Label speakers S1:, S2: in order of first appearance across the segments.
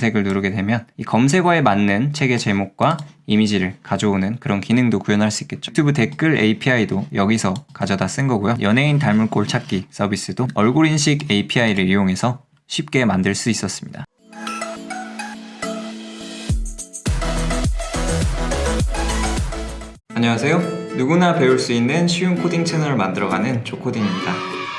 S1: 검색을 누르게 되면 이 검색어에 맞는 책의 제목과 이미지를 가져오는 그런 기능도 구현할 수 있겠죠. 유튜브 댓글 API도 여기서 가져다 쓴 거고요. 연예인 닮은 꼴 찾기 서비스도 얼굴 인식 API를 이용해서 쉽게 만들 수 있었습니다. 안녕하세요. 누구나 배울 수 있는 쉬운 코딩 채널을 만들어가는 조코딩입니다.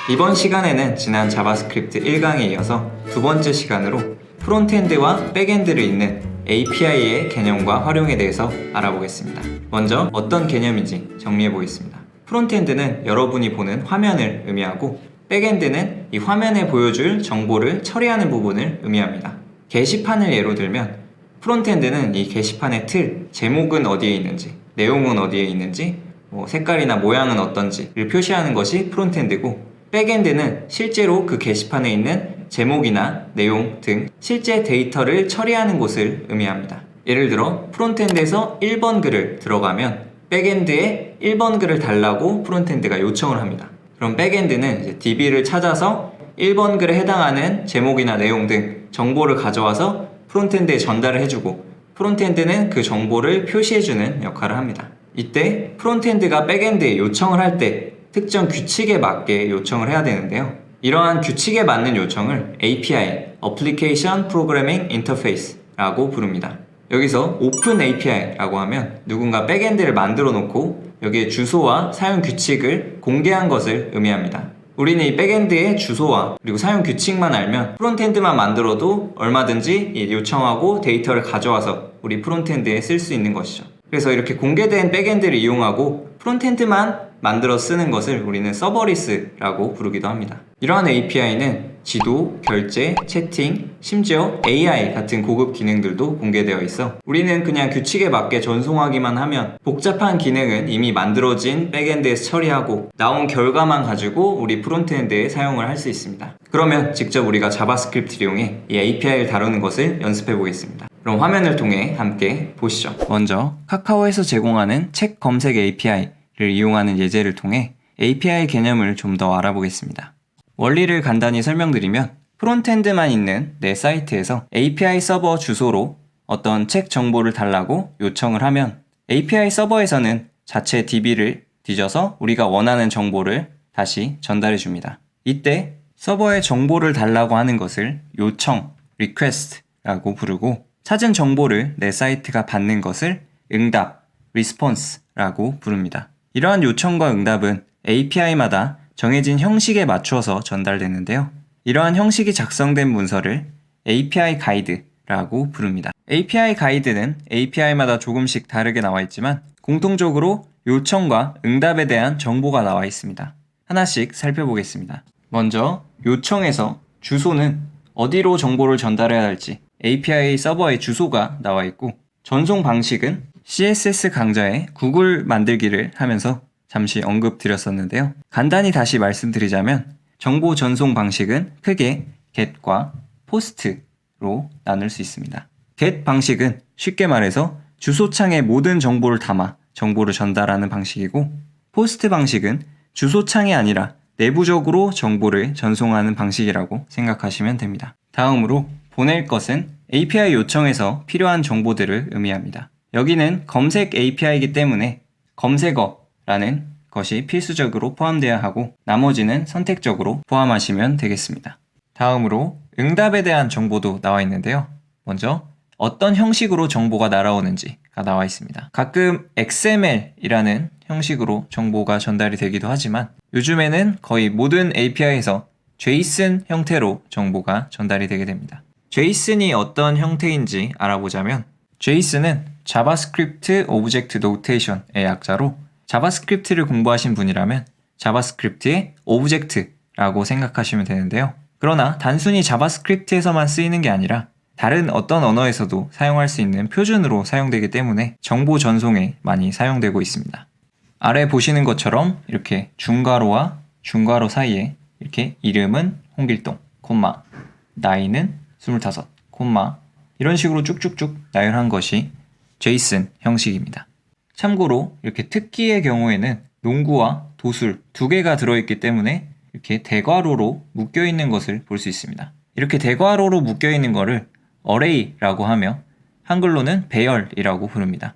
S1: 이번 시간에는 지난 자바스크립트 1강에 이어서 두 번째 시간으로 프론트엔드와 백엔드를 잇는 API의 개념과 활용에 대해서 알아보겠습니다. 먼저 어떤 개념인지 정리해 보겠습니다. 프론트엔드는 여러분이 보는 화면을 의미하고 백엔드는 이 화면에 보여줄 정보를 처리하는 부분을 의미합니다. 게시판을 예로 들면 프론트엔드는 이 게시판의 틀, 제목은 어디에 있는지, 내용은 어디에 있는지, 색깔이나 모양은 어떤지를 표시하는 것이 프론트엔드고, 백엔드는 실제로 그 게시판에 있는 제목이나 내용 등 실제 데이터를 처리하는 곳을 의미합니다. 예를 들어 프론트엔드에서 1번 글을 들어가면 백엔드에 1번 글을 달라고 프론트엔드가 요청을 합니다. 그럼 백엔드는 이제 DB를 찾아서 1번 글에 해당하는 제목이나 내용 등 정보를 가져와서 프론트엔드에 전달을 해주고, 프론트엔드는 그 정보를 표시해주는 역할을 합니다. 이때 프론트엔드가 백엔드에 요청을 할 때 특정 규칙에 맞게 요청을 해야 되는데요. 이러한 규칙에 맞는 요청을 API, Application Programming Interface라고 부릅니다. 여기서 Open API라고 하면 누군가 백엔드를 만들어 놓고 여기에 주소와 사용 규칙을 공개한 것을 의미합니다. 우리는 이 백엔드의 주소와 그리고 사용 규칙만 알면 프론트엔드만 만들어도 얼마든지 요청하고 데이터를 가져와서 우리 프론트엔드에 쓸 수 있는 것이죠. 그래서 이렇게 공개된 백엔드를 이용하고 프론트엔드만 만들어 쓰는 것을 우리는 서버리스라고 부르기도 합니다. 이러한 API는 지도, 결제, 채팅, 심지어 AI 같은 고급 기능들도 공개되어 있어 우리는 그냥 규칙에 맞게 전송하기만 하면 복잡한 기능은 이미 만들어진 백엔드에서 처리하고 나온 결과만 가지고 우리 프론트엔드에 사용을 할 수 있습니다. 그러면 직접 우리가 자바스크립트를 이용해 이 API를 다루는 것을 연습해 보겠습니다. 그럼 화면을 통해 함께 보시죠. 먼저 카카오에서 제공하는 책 검색 API를 이용하는 예제를 통해 API 개념을 좀 더 알아보겠습니다. 원리를 간단히 설명드리면 프론트엔드만 있는 내 사이트에서 API 서버 주소로 어떤 책 정보를 달라고 요청을 하면 API 서버에서는 자체 DB를 뒤져서 우리가 원하는 정보를 다시 전달해 줍니다. 이때 서버에 정보를 달라고 하는 것을 요청, request라고 부르고 찾은 정보를 내 사이트가 받는 것을 응답, response라고 부릅니다. 이러한 요청과 응답은 API마다 정해진 형식에 맞추어서 전달되는데요. 이러한 형식이 작성된 문서를 API 가이드라고 부릅니다. API 가이드는 API마다 조금씩 다르게 나와 있지만 공통적으로 요청과 응답에 대한 정보가 나와 있습니다. 하나씩 살펴보겠습니다. 먼저 요청에서 주소는 어디로 정보를 전달해야 할지 API 서버의 주소가 나와 있고, 전송 방식은 CSS 강좌에 구글 만들기를 하면서 잠시 언급드렸었는데요. 간단히 다시 말씀드리자면 정보 전송 방식은 크게 get과 post로 나눌 수 있습니다. get 방식은 쉽게 말해서 주소창에 모든 정보를 담아 정보를 전달하는 방식이고, post 방식은 주소창이 아니라 내부적으로 정보를 전송하는 방식이라고 생각하시면 됩니다. 다음으로 보낼 것은 API 요청에서 필요한 정보들을 의미합니다. 여기는 검색 API이기 때문에 검색어라는 것이 필수적으로 포함되어야 하고 나머지는 선택적으로 포함하시면 되겠습니다. 다음으로 응답에 대한 정보도 나와 있는데요. 먼저 어떤 형식으로 정보가 날아오는지가 나와 있습니다. 가끔 XML이라는 형식으로 정보가 전달이 되기도 하지만 요즘에는 거의 모든 API에서 JSON 형태로 정보가 전달이 되게 됩니다. JSON이 어떤 형태인지 알아보자면 JSON은 자바스크립트 오브젝트 노테이션의 약자로 자바스크립트를 공부하신 분이라면 자바스크립트의 오브젝트라고 생각하시면 되는데요. 그러나 단순히 자바스크립트에서만 쓰이는 게 아니라 다른 어떤 언어에서도 사용할 수 있는 표준으로 사용되기 때문에 정보 전송에 많이 사용되고 있습니다. 아래 보시는 것처럼 이렇게 중괄호와 중괄호 사이에 이렇게 이름은 홍길동, 콤마, 나이는 25, 콤마 이런 식으로 쭉쭉쭉 나열한 것이 JSON 형식입니다. 참고로 이렇게 특기의 경우에는 농구와 도술 두 개가 들어있기 때문에 이렇게 대괄호로 묶여있는 것을 볼 수 있습니다. 이렇게 대괄호로 묶여있는 거를 어레이라고 하며 한글로는 배열이라고 부릅니다.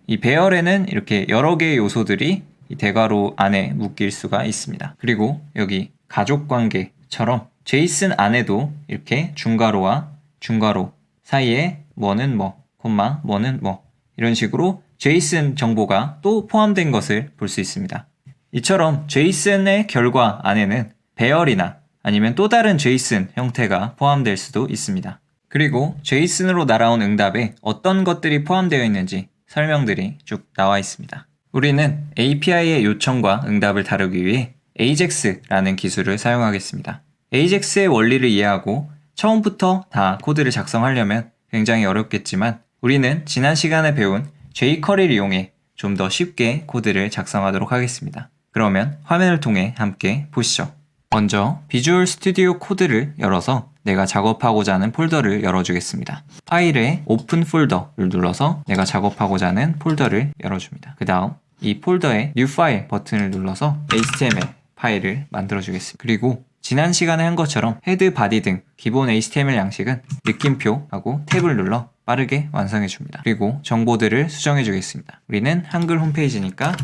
S1: 이 배열에는 이렇게 여러 개의 요소들이 이 대괄호 안에 묶일 수가 있습니다. 그리고 여기 가족관계처럼 제이슨 안에도 이렇게 중괄호와 중괄호 사이에 뭐는 뭐, 콤마, 뭐는 뭐 이런 식으로 제이슨 정보가 또 포함된 것을 볼 수 있습니다. 이처럼 제이슨의 결과 안에는 배열이나 아니면 또 다른 제이슨 형태가 포함될 수도 있습니다. 그리고 제이슨으로 날아온 응답에 어떤 것들이 포함되어 있는지 설명들이 쭉 나와 있습니다. 우리는 API의 요청과 응답을 다루기 위해 AJAX라는 기술을 사용하겠습니다. AJAX의 원리를 이해하고 처음부터 다 코드를 작성하려면 굉장히 어렵겠지만 우리는 지난 시간에 배운 jQuery를 이용해 좀 더 쉽게 코드를 작성하도록 하겠습니다. 그러면 화면을 통해 함께 보시죠. 먼저 비주얼 스튜디오 코드를 열어서 내가 작업하고자 하는 폴더를 열어주겠습니다. 파일에 오픈 폴더를 눌러서 내가 작업하고자 하는 폴더를 열어줍니다. 그 다음 이 폴더에 New File 버튼을 눌러서 HTML 파일을 만들어주겠습니다. 그리고 지난 시간에 한 것처럼 헤드, 바디 등 기본 HTML 양식은 느낌표하고 탭을 눌러 빠르게 완성해줍니다. 그리고 정보들을 수정해주겠습니다. 우리는 한글 홈페이지니까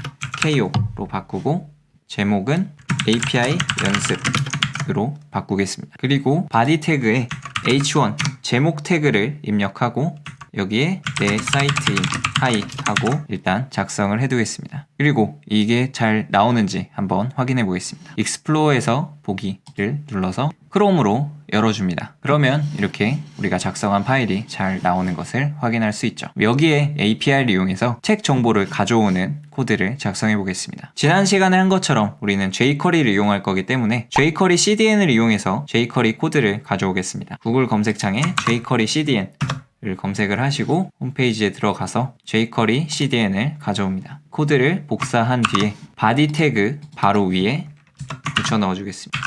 S1: KO로 바꾸고 제목은 API 연습으로 바꾸겠습니다. 그리고 바디 태그에 H1 제목 태그를 입력하고 여기에 내 사이트인 하이 하고 일단 작성을 해두겠습니다. 그리고 이게 잘 나오는지 한번 확인해 보겠습니다. 익스플로어에서 보기를 눌러서 크롬으로 열어줍니다. 그러면 이렇게 우리가 작성한 파일이 잘 나오는 것을 확인할 수 있죠. 여기에 API를 이용해서 책 정보를 가져오는 코드를 작성해 보겠습니다. 지난 시간에 한 것처럼 우리는 jQuery를 이용할 거기 때문에 jQuery CDN을 이용해서 jQuery 코드를 가져오겠습니다. 구글 검색창에 jQuery CDN 를 검색을 하시고 홈페이지에 들어가서 jQuery CDN을 가져옵니다. 코드를 복사한 뒤에 바디 태그 바로 위에 붙여 넣어주겠습니다.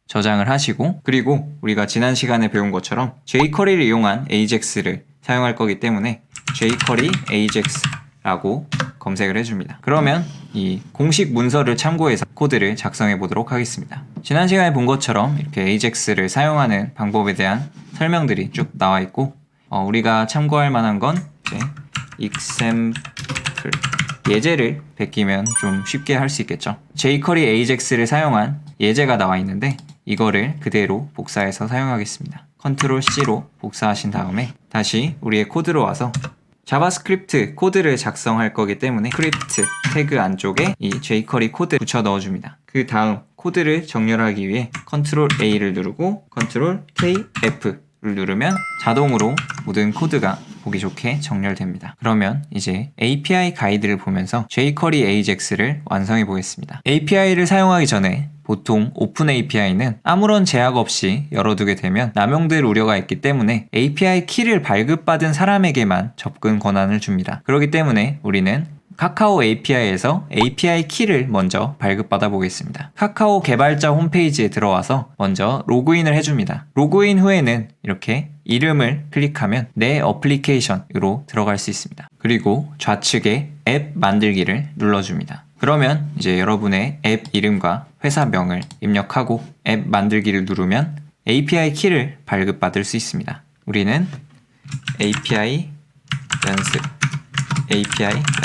S1: 저장을 하시고 그리고 우리가 지난 시간에 배운 것처럼 jQuery를 이용한 AJAX를 사용할 거기 때문에 jQuery AJAX라고 검색을 해줍니다. 그러면 이 공식 문서를 참고해서 코드를 작성해 보도록 하겠습니다. 지난 시간에 본 것처럼 이렇게 AJAX를 사용하는 방법에 대한 설명들이 쭉 나와 있고 우리가 참고할 만한 건 이제 example 예제를 베끼면 좀 쉽게 할 수 있겠죠. jQuery AJAX를 사용한 예제가 나와 있는데 이거를 그대로 복사해서 사용하겠습니다. Ctrl C로 복사하신 다음에 다시 우리의 코드로 와서 자바스크립트 코드를 작성할 거기 때문에 스크립트 태그 안쪽에 이 jQuery 코드 붙여 넣어줍니다. 그 다음 코드를 정렬하기 위해 Ctrl A를 누르고 Ctrl K F 를 누르면 자동으로 모든 코드가 보기 좋게 정렬됩니다. 그러면 이제 API 가이드를 보면서 jQuery AJAX를 완성해 보겠습니다. API를 사용하기 전에 보통 오픈 API는 아무런 제약 없이 열어두게 되면 남용될 우려가 있기 때문에 API 키를 발급받은 사람에게만 접근 권한을 줍니다. 그렇기 때문에 우리는 카카오 API에서 API 키를 먼저 발급받아 보겠습니다. 카카오 개발자 홈페이지에 들어와서 먼저 로그인을 해줍니다. 로그인 후에는 이렇게 이름을 클릭하면 내 어플리케이션으로 들어갈 수 있습니다. 그리고 좌측에 앱 만들기를 눌러줍니다. 그러면 이제 여러분의 앱 이름과 회사명을 입력하고 앱 만들기를 누르면 API 키를 발급받을 수 있습니다. 우리는 API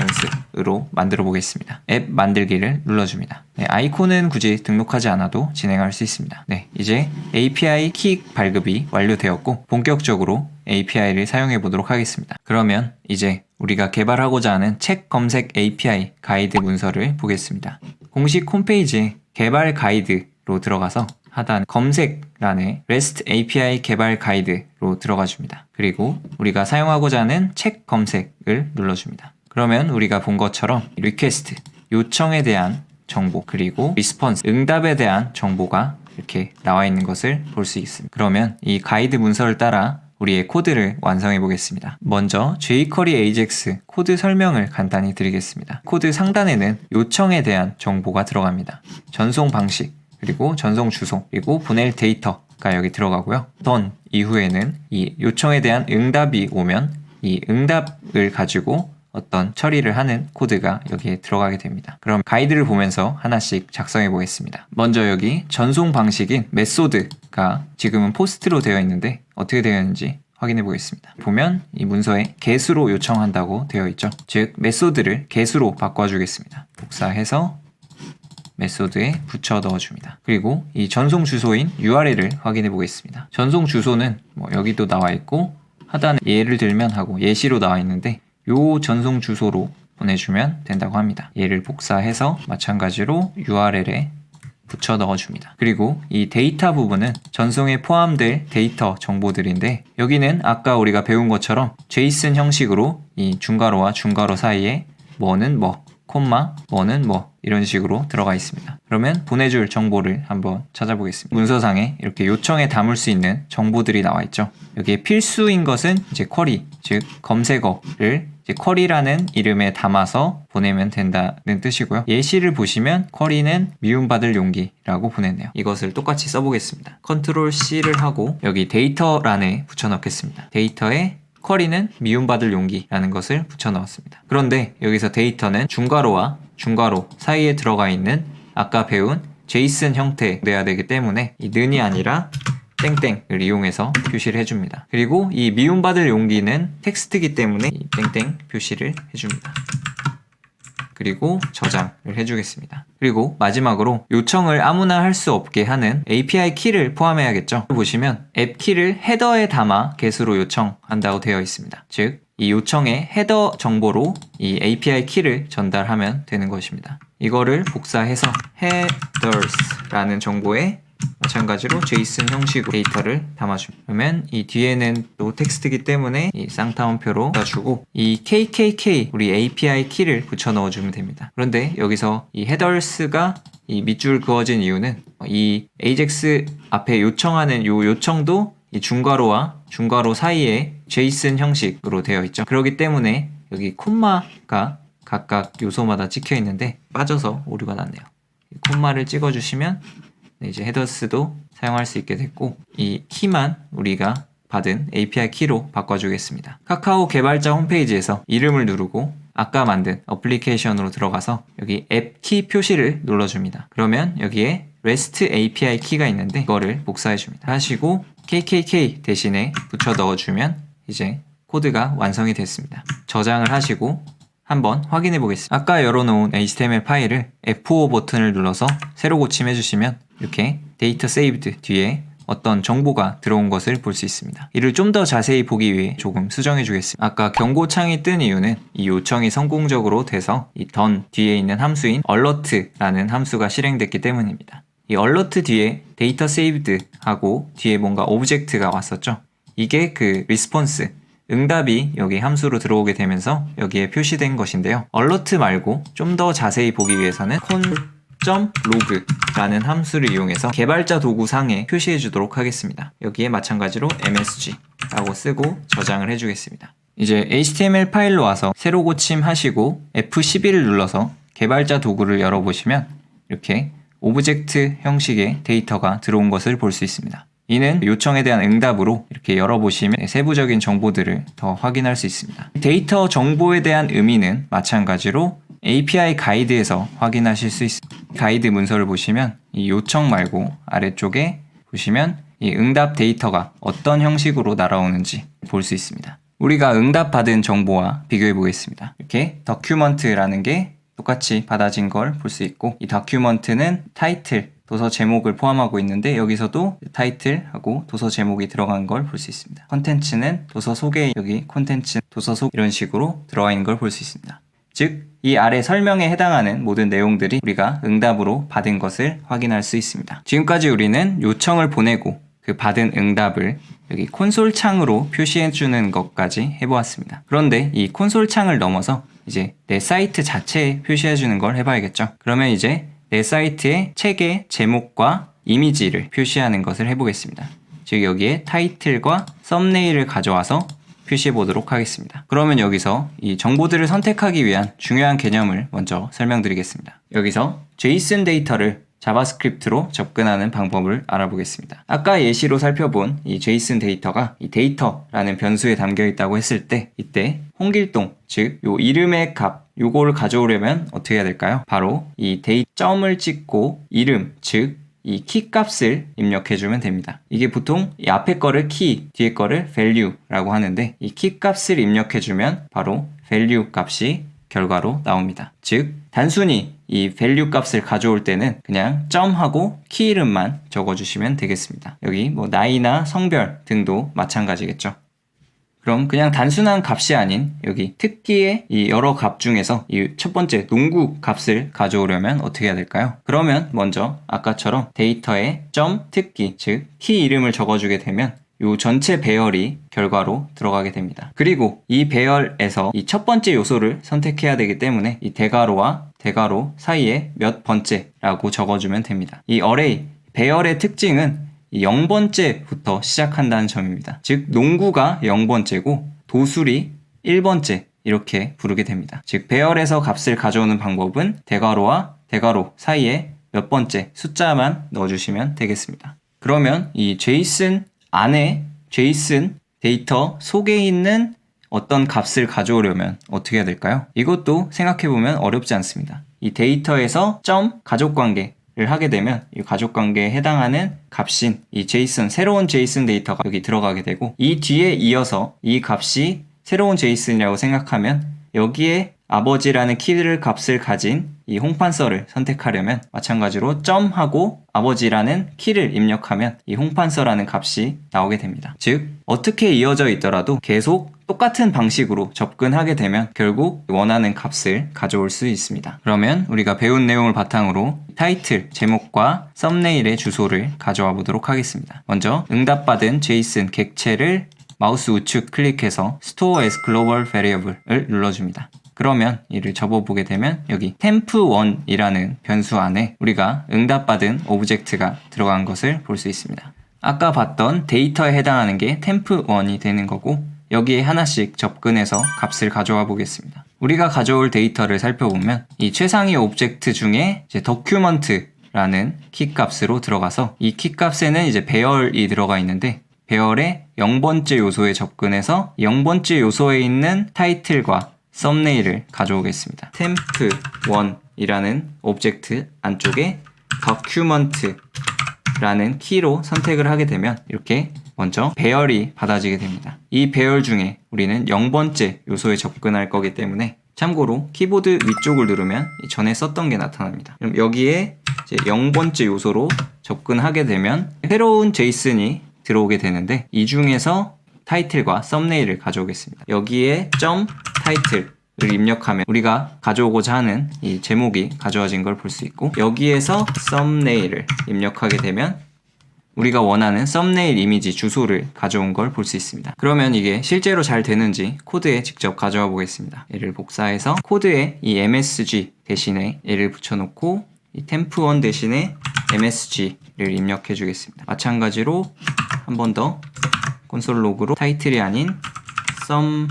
S1: 연습으로 만들어 보겠습니다. 앱 만들기를 눌러줍니다. 네, 아이콘은 굳이 등록하지 않아도 진행할 수 있습니다. 네, 이제 API 키 발급이 완료되었고 본격적으로 API를 사용해 보도록 하겠습니다. 그러면 이제 우리가 개발하고자 하는 책 검색 API 가이드 문서를 보겠습니다. 공식 홈페이지에 개발 가이드로 들어가서 하단 검색란에 REST API 개발 가이드로 들어가 줍니다. 그리고 우리가 사용하고자 하는 책 검색을 눌러줍니다. 그러면 우리가 본 것처럼 리퀘스트, 요청에 대한 정보, 그리고 리스폰스, 응답에 대한 정보가 이렇게 나와 있는 것을 볼 수 있습니다. 그러면 이 가이드 문서를 따라 우리의 코드를 완성해 보겠습니다. 먼저 jQuery AJAX 코드 설명을 간단히 드리겠습니다. 코드 상단에는 요청에 대한 정보가 들어갑니다. 전송 방식, 그리고 전송 주소, 그리고 보낼 데이터가 여기 들어가고요. done 이후에는 이 요청에 대한 응답이 오면 이 응답을 가지고 어떤 처리를 하는 코드가 여기에 들어가게 됩니다. 그럼 가이드를 보면서 하나씩 작성해 보겠습니다. 먼저 여기 전송 방식인 메소드가 지금은 포스트로 되어 있는데 어떻게 되어 있는지 확인해 보겠습니다. 보면 이 문서에 get으로 요청한다고 되어 있죠. 즉 메소드를 get으로 바꿔주겠습니다. 복사해서 메소드에 붙여 넣어줍니다. 그리고 이 전송 주소인 URL을 확인해 보겠습니다. 전송 주소는 여기도 나와 있고 하단에 예를 들면 하고 예시로 나와 있는데 요 전송 주소로 보내주면 된다고 합니다. 얘를 복사해서 마찬가지로 URL에 붙여 넣어줍니다. 그리고 이 데이터 부분은 전송에 포함될 데이터 정보들인데 여기는 아까 우리가 배운 것처럼 JSON 형식으로 이 중괄호와 중괄호 사이에 뭐는 뭐, 콤마, 뭐는 뭐 이런 식으로 들어가 있습니다. 그러면 보내줄 정보를 한번 찾아보겠습니다. 문서상에 이렇게 요청에 담을 수 있는 정보들이 나와 있죠. 여기에 필수인 것은 이제 쿼리, 즉 검색어를 이제 쿼리라는 이름에 담아서 보내면 된다는 뜻이고요. 예시를 보시면 쿼리는 미움받을 용기라고 보냈네요. 이것을 똑같이 써보겠습니다. 컨트롤 C를 하고 여기 데이터란에 붙여 넣겠습니다. 데이터에 쿼리는 미움받을 용기라는 것을 붙여 넣었습니다. 그런데 여기서 데이터는 중괄호와 중괄호 사이에 들어가 있는 아까 배운 JSON 형태 내야 되기 때문에 이 는이 아니라 땡땡을 이용해서 표시를 해줍니다. 그리고 이 미움받을 용기는 텍스트이기 때문에 이 땡땡 표시를 해줍니다. 그리고 저장을 해주겠습니다. 그리고 마지막으로 요청을 아무나 할 수 없게 하는 API 키를 포함해야겠죠. 보시면 앱 키를 헤더에 담아 get으로 요청한다고 되어 있습니다. 즉, 이 요청의 헤더 정보로 이 API 키를 전달하면 되는 것입니다. 이거를 복사해서 headers라는 정보에 마찬가지로 JSON 형식으로 데이터를 담아줍니다. 그러면 이 뒤에는 또 텍스트이기 때문에 이 쌍따옴표로 넣어주고 이 KKK 우리 API 키를 붙여 넣어주면 됩니다. 그런데 여기서 이 headers가 이 밑줄 그어진 이유는 이 AJAX 앞에 요청하는 요 요청도 이 중괄호와 중괄호 사이에 JSON 형식으로 되어 있죠. 그렇기 때문에 여기 콤마가 각각 요소마다 찍혀 있는데 빠져서 오류가 났네요. 이 콤마를 찍어주시면 이제 헤더스도 사용할 수 있게 됐고 이 키만 우리가 받은 API 키로 바꿔주겠습니다. 카카오 개발자 홈페이지에서 이름을 누르고 아까 만든 어플리케이션으로 들어가서 여기 앱 키 표시를 눌러줍니다. 그러면 여기에 REST API 키가 있는데 이거를 복사해줍니다. 하시고 KKK 대신에 붙여 넣어주면 이제 코드가 완성이 됐습니다. 저장을 하시고 한번 확인해 보겠습니다. 아까 열어놓은 HTML 파일을 F5 버튼을 눌러서 새로 고침해 주시면 이렇게 데이터 세이브드 뒤에 어떤 정보가 들어온 것을 볼 수 있습니다. 이를 좀 더 자세히 보기 위해 조금 수정해 주겠습니다. 아까 경고창이 뜬 이유는 이 요청이 성공적으로 돼서 이 done 뒤에 있는 함수인 alert라는 함수가 실행됐기 때문입니다. 이 alert 뒤에 데이터 세이브드 하고 뒤에 뭔가 오브젝트가 왔었죠. 이게 그 리스폰스 응답이 여기 함수로 들어오게 되면서 여기에 표시된 것인데요. alert 말고 좀 더 자세히 보기 위해서는 con.log라는 함수를 이용해서 개발자 도구상에 표시해 주도록 하겠습니다. 여기에 마찬가지로 msg라고 쓰고 저장을 해주겠습니다. 이제 HTML 파일로 와서 새로 고침하시고 F11을 눌러서 개발자 도구를 열어보시면 이렇게 오브젝트 형식의 데이터가 들어온 것을 볼 수 있습니다. 이는 요청에 대한 응답으로 이렇게 열어보시면 세부적인 정보들을 더 확인할 수 있습니다. 데이터 정보에 대한 의미는 마찬가지로 API 가이드에서 확인하실 수 있습니다. 가이드 문서를 보시면 이 요청 말고 아래쪽에 보시면 이 응답 데이터가 어떤 형식으로 날아오는지 볼 수 있습니다. 우리가 응답받은 정보와 비교해 보겠습니다. 이렇게 document라는 게 똑같이 받아진 걸 볼 수 있고 이 document는 타이틀, 도서 제목을 포함하고 있는데 여기서도 타이틀하고 도서 제목이 들어간 걸 볼 수 있습니다. 컨텐츠는 도서 소개, 여기 콘텐츠, 도서 속 이런 식으로 들어가 있는 걸 볼 수 있습니다. 즉, 이 아래 설명에 해당하는 모든 내용들이 우리가 응답으로 받은 것을 확인할 수 있습니다. 지금까지 우리는 요청을 보내고 그 받은 응답을 여기 콘솔 창으로 표시해주는 것까지 해보았습니다. 그런데 이 콘솔 창을 넘어서 이제 내 사이트 자체에 표시해주는 걸 해봐야겠죠. 그러면 이제 내 사이트의 책의 제목과 이미지를 표시하는 것을 해보겠습니다. 즉 여기에 타이틀과 썸네일을 가져와서 표시해 보도록 하겠습니다. 그러면 여기서 이 정보들을 선택하기 위한 중요한 개념을 먼저 설명드리겠습니다. 여기서 JSON 데이터를 자바스크립트로 접근하는 방법을 알아보겠습니다. 아까 예시로 살펴본 이 JSON 데이터가 이 데이터라는 변수에 담겨 있다고 했을 때 이때 홍길동, 즉 요 이름의 값 요거를 가져오려면 어떻게 해야 될까요? 바로 이 점을 찍고 이름, 즉 이 키 값을 입력해주면 됩니다. 이게 보통 이 앞에 거를 키, 뒤에 거를 value라고 하는데 이 키 값을 입력해주면 바로 value 값이 결과로 나옵니다. 즉 단순히 이 value 값을 가져올 때는 그냥 점하고 키 이름만 적어주시면 되겠습니다. 여기 뭐 나이나 성별 등도 마찬가지겠죠. 그럼 그냥 단순한 값이 아닌 여기 특기의 이 여러 값 중에서 이 첫 번째 농구 값을 가져오려면 어떻게 해야 될까요? 그러면 먼저 아까처럼 데이터에 점 특기, 즉 키 이름을 적어주게 되면 이 전체 배열이 결과로 들어가게 됩니다. 그리고 이 배열에서 이 첫 번째 요소를 선택해야 되기 때문에 이 대괄호와 대괄호 사이에 몇 번째라고 적어주면 됩니다. 이 어레이, 배열의 특징은 0번째부터 시작한다는 점입니다. 즉 농구가 0번째고 도술이 1번째 이렇게 부르게 됩니다. 즉 배열에서 값을 가져오는 방법은 대괄호와 대괄호 사이에 몇 번째 숫자만 넣어주시면 되겠습니다. 그러면 이 제이슨 안에 제이슨 데이터 속에 있는 어떤 값을 가져오려면 어떻게 해야 될까요? 이것도 생각해보면 어렵지 않습니다. 이 데이터에서 점 가족관계 를 하게 되면 이 가족관계에 해당하는 값인 이 제이슨, 새로운 제이슨 데이터가 여기 들어가게 되고 이 뒤에 이어서 이 값이 새로운 제이슨이라고 생각하면 여기에 아버지라는 키를 값을 가진 이 홍판서를 선택하려면 마찬가지로 점하고 아버지라는 키를 입력하면 이 홍판서라는 값이 나오게 됩니다. 즉 어떻게 이어져 있더라도 계속 똑같은 방식으로 접근하게 되면 결국 원하는 값을 가져올 수 있습니다. 그러면 우리가 배운 내용을 바탕으로 타이틀, 제목과 썸네일의 주소를 가져와 보도록 하겠습니다. 먼저 응답받은 제이슨 객체를 마우스 우측 클릭해서 Store as Global Variable을 눌러줍니다. 그러면 이를 접어보게 되면 여기 temp1이라는 변수 안에 우리가 응답받은 오브젝트가 들어간 것을 볼 수 있습니다. 아까 봤던 데이터에 해당하는 게 temp1이 되는 거고 여기에 하나씩 접근해서 값을 가져와 보겠습니다. 우리가 가져올 데이터를 살펴보면 이 최상위 오브젝트 중에 이제 document라는 키 값으로 들어가서 이 키 값에는 이제 배열이 들어가 있는데 배열의 0번째 요소에 접근해서 0번째 요소에 있는 타이틀과 썸네일을 가져오겠습니다. temp1이라는 오브젝트 안쪽에 document라는 키로 선택을 하게 되면 이렇게 먼저 배열이 받아지게 됩니다. 이 배열 중에 우리는 0번째 요소에 접근할 거기 때문에 참고로 키보드 위쪽을 누르면 전에 썼던 게 나타납니다. 그럼 여기에 이제 0번째 요소로 접근하게 되면 새로운 제이슨이 들어오게 되는데 이 중에서 타이틀과 썸네일을 가져오겠습니다. 여기에 점 타이틀을 입력하면 우리가 가져오고자 하는 이 제목이 가져와진 걸 볼 수 있고 여기에서 썸네일을 입력하게 되면 우리가 원하는 썸네일 이미지 주소를 가져온 걸 볼 수 있습니다. 그러면 이게 실제로 잘 되는지 코드에 직접 가져와 보겠습니다. 얘를 복사해서 코드에 이 MSG 대신에 얘를 붙여놓고 이 temp1 대신에 MSG를 입력해 주겠습니다. 마찬가지로 한 번 더 콘솔 로그로 타이틀이 아닌 썸네일을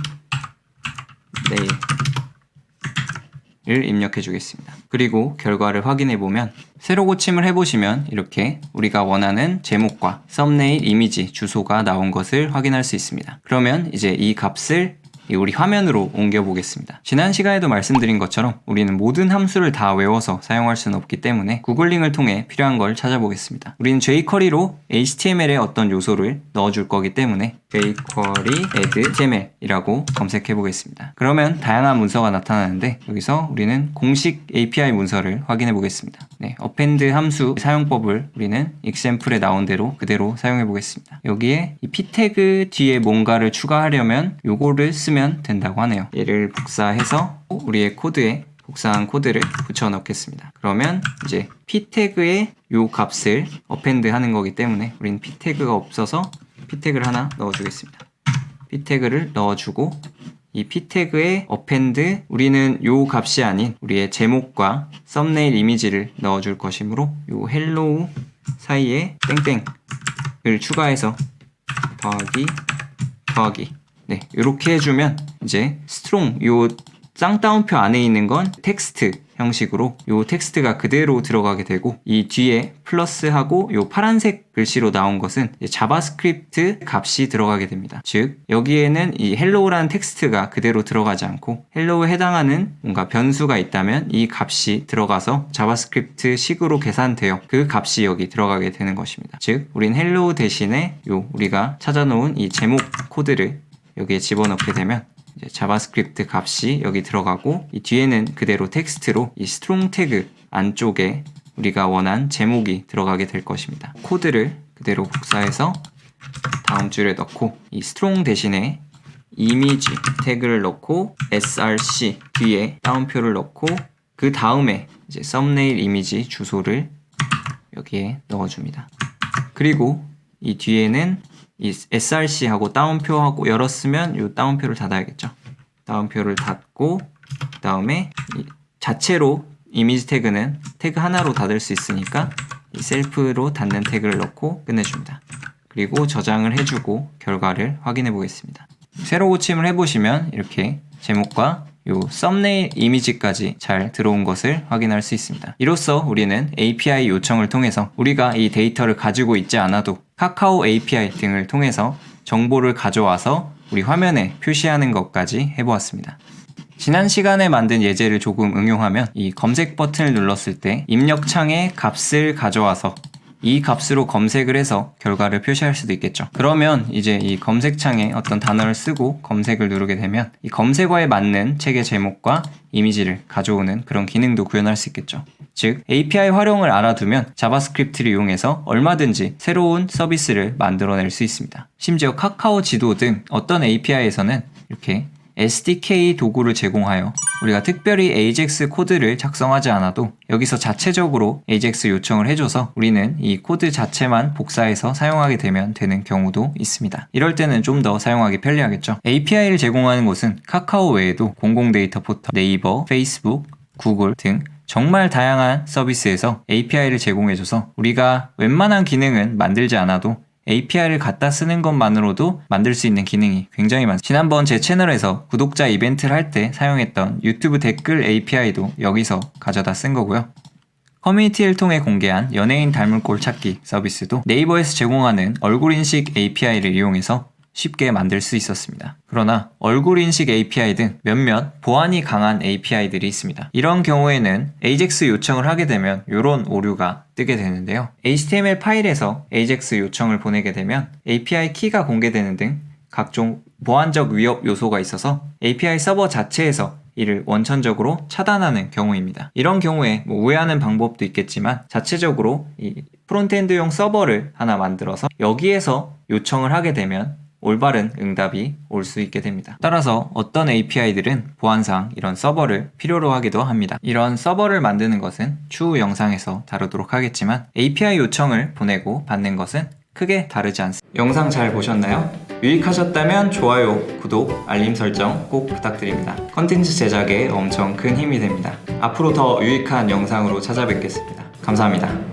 S1: 입력해 주겠습니다. 그리고 결과를 확인해 보면 세로 고침을 해보시면 이렇게 우리가 원하는 제목과 썸네일 이미지 주소가 나온 것을 확인할 수 있습니다. 그러면 이제 이 값을 우리 화면으로 옮겨 보겠습니다. 지난 시간에도 말씀드린 것처럼 우리는 모든 함수를 다 외워서 사용할 수는 없기 때문에 구글링을 통해 필요한 걸 찾아보겠습니다. 우리는 jQuery로 HTML에 어떤 요소를 넣어줄 거기 때문에 jQuery add HTML이라고 검색해 보겠습니다. 그러면 다양한 문서가 나타나는데 여기서 우리는 공식 API 문서를 확인해 보겠습니다. 네, append 함수 사용법을 우리는 example에 나온 대로 그대로 사용해 보겠습니다. 여기에 이 p 태그 뒤에 뭔가를 추가하려면 요거를 쓰면 된다고 하네요. 얘를 복사해서 우리의 코드에 복사한 코드를 붙여 넣겠습니다. 그러면 이제 p 태그에 요 값을 append 하는 거기 때문에 우리는 p 태그가 없어서 p 태그를 하나 넣어 주겠습니다. p 태그를 넣어주고 이 p 태그에 append 우리는 요 값이 아닌 우리의 제목과 썸네일 이미지를 넣어줄 것이므로 요 hello 사이에 땡땡을 추가해서 더하기 네, 이렇게 해주면 이제 strong 요 쌍따옴표 안에 있는 건 텍스트 형식으로 요 텍스트가 그대로 들어가게 되고, 이 뒤에 플러스하고 요 파란색 글씨로 나온 것은 자바스크립트 값이 들어가게 됩니다. 즉 여기에는 이 hello라는 텍스트가 그대로 들어가지 않고 hello에 해당하는 뭔가 변수가 있다면 이 값이 들어가서 자바스크립트 식으로 계산되어 그 값이 여기 들어가게 되는 것입니다. 즉 우린 hello 대신에 요 우리가 찾아놓은 이 제목 코드를 여기에 집어넣게 되면 이제 자바스크립트 값이 여기 들어가고, 이 뒤에는 그대로 텍스트로 이 스트롱 태그 안쪽에 우리가 원한 제목이 들어가게 될 것입니다. 코드를 그대로 복사해서 다음 줄에 넣고, 이 스트롱 대신에 이미지 태그를 넣고 src 뒤에 따옴표를 넣고, 그 다음에 이제 썸네일 이미지 주소를 여기에 넣어줍니다. 그리고 이 뒤에는 이 src하고 따옴표하고 열었으면 이 따옴표를 닫아야겠죠. 따옴표를 닫고, 그 다음에 자체로 이미지 태그는 태그 하나로 닫을 수 있으니까 이 셀프로 닫는 태그를 넣고 끝내줍니다. 그리고 저장을 해주고 결과를 확인해 보겠습니다. 새로 고침을 해보시면 이렇게 제목과 요 썸네일 이미지까지 잘 들어온 것을 확인할 수 있습니다. 이로써 우리는 API 요청을 통해서 우리가 이 데이터를 가지고 있지 않아도 카카오 API 등을 통해서 정보를 가져와서 우리 화면에 표시하는 것까지 해보았습니다. 지난 시간에 만든 예제를 조금 응용하면 이 검색 버튼을 눌렀을 때 입력창에 값을 가져와서 이 값으로 검색을 해서 결과를 표시할 수도 있겠죠. 그러면 이제 이 검색창에 어떤 단어를 쓰고 검색을 누르게 되면 이 검색어에 맞는 책의 제목과 이미지를 가져오는 그런 기능도 구현할 수 있겠죠. 즉 API 활용을 알아두면 자바스크립트를 이용해서 얼마든지 새로운 서비스를 만들어낼 수 있습니다. 심지어 카카오 지도 등 어떤 API에서는 이렇게 SDK 도구를 제공하여 우리가 특별히 AJAX 코드를 작성하지 않아도 여기서 자체적으로 AJAX 요청을 해줘서 우리는 이 코드 자체만 복사해서 사용하게 되면 되는 경우도 있습니다. 이럴 때는 좀 더 사용하기 편리하겠죠. API를 제공하는 곳은 카카오 외에도 공공데이터 포털, 네이버, 페이스북, 구글 등 정말 다양한 서비스에서 API를 제공해줘서 우리가 웬만한 기능은 만들지 않아도 API를 갖다 쓰는 것만으로도 만들 수 있는 기능이 굉장히 많습니다. 지난번 제 채널에서 구독자 이벤트를 할 때 사용했던 유튜브 댓글 API도 여기서 가져다 쓴 거고요. 커뮤니티를 통해 공개한 연예인 닮은 꼴 찾기 서비스도 네이버에서 제공하는 얼굴 인식 API를 이용해서 쉽게 만들 수 있었습니다. 그러나 얼굴 인식 API 등 몇몇 보안이 강한 API들이 있습니다. 이런 경우에는 AJAX 요청을 하게 되면 이런 오류가 뜨게 되는데요. HTML 파일에서 AJAX 요청을 보내게 되면 API 키가 공개되는 등 각종 보안적 위협 요소가 있어서 API 서버 자체에서 이를 원천적으로 차단하는 경우입니다. 이런 경우에 우회하는 방법도 있겠지만 자체적으로 이 프론트엔드용 서버를 하나 만들어서 여기에서 요청을 하게 되면 올바른 응답이 올 수 있게 됩니다. 따라서 어떤 API들은 보안상 이런 서버를 필요로 하기도 합니다. 이런 서버를 만드는 것은 추후 영상에서 다루도록 하겠지만 API 요청을 보내고 받는 것은 크게 다르지 않습니다. 영상 잘 보셨나요? 유익하셨다면 좋아요, 구독, 알림 설정 꼭 부탁드립니다. 컨텐츠 제작에 엄청 큰 힘이 됩니다. 앞으로 더 유익한 영상으로 찾아뵙겠습니다. 감사합니다.